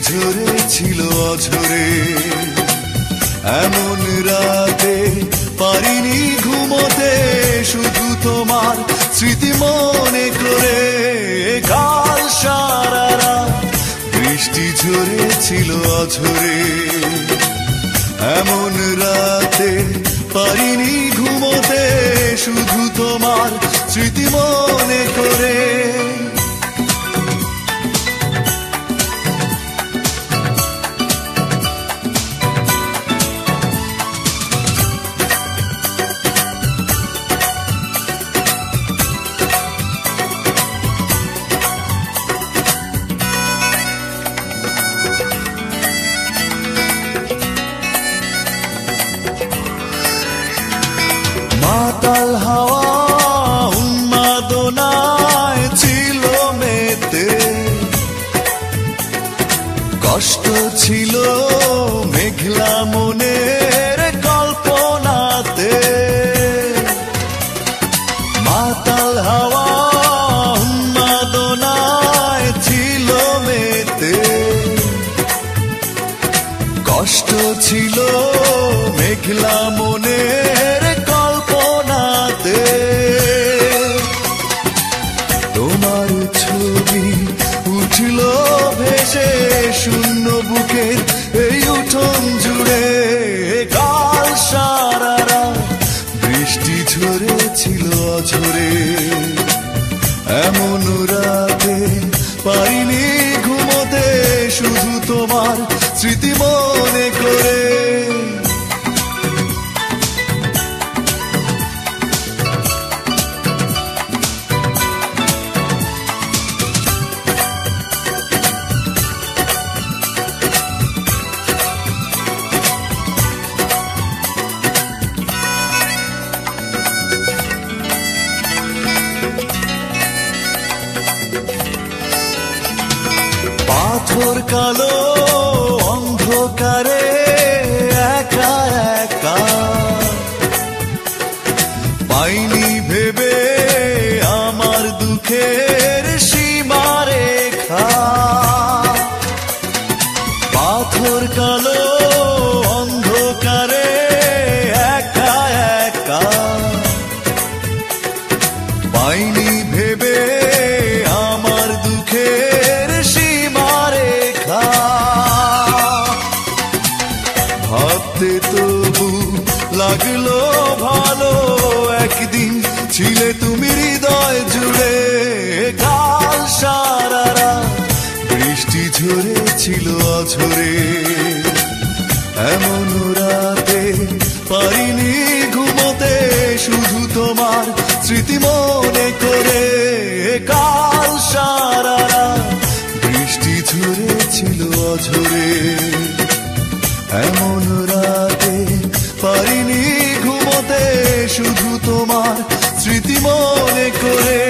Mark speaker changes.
Speaker 1: ঝরেছিল অঝরে এমন রাতে পারিনি ঘুমোতে শুধু তোমার স্মৃতি মনে করে কাল সারা রাত বৃষ্টি ঝরেছিল অঝরে এমন রাতে পারিনি ঘুমোতে শুধু তোমার স্মৃতি মনে করে মাতাল হাওয়া উন্মাদনায় ছিল মেতে কষ্ট ছিল মেঘলা মনের কল্পনাতে মাতাল হাওয়া উন্মাদনায় ছিল মেতে কষ্ট ছিল মেঘলা মনের তোমার ছবি উঠল ভেসে শূন্য বুকের এই উঠোন জুড়ে কাল সারা রাত বৃষ্টি ঝরেছিল অঝরে এমন রাতে পারিনি ঘুমোতে শুধু তোমার স্মৃতি মনে করে পাথর কালো অন্ধকারে একা একা পাইনি ভেবে আমার দুঃখের সীমারেখা পাথর কালো অন্ধকারে একা একা পাইনি ভেবে আমার দুঃখের ভাবতে তবু লাগলো ভালো একদিন ছিলে তুমি হৃদয় জুড়ে কাল সারা রাত বৃষ্টি ঝরেছিল অঝরে এমন রাতে পারিনি ঘুমোতে শুধু তোমার স্মৃতি মনে করে কাল সারা রাত বৃষ্টি ঝরেছিল অঝরে এমন রাতে পারিনি ঘুমোতে শুধু তোমার স্মৃতি মনে করে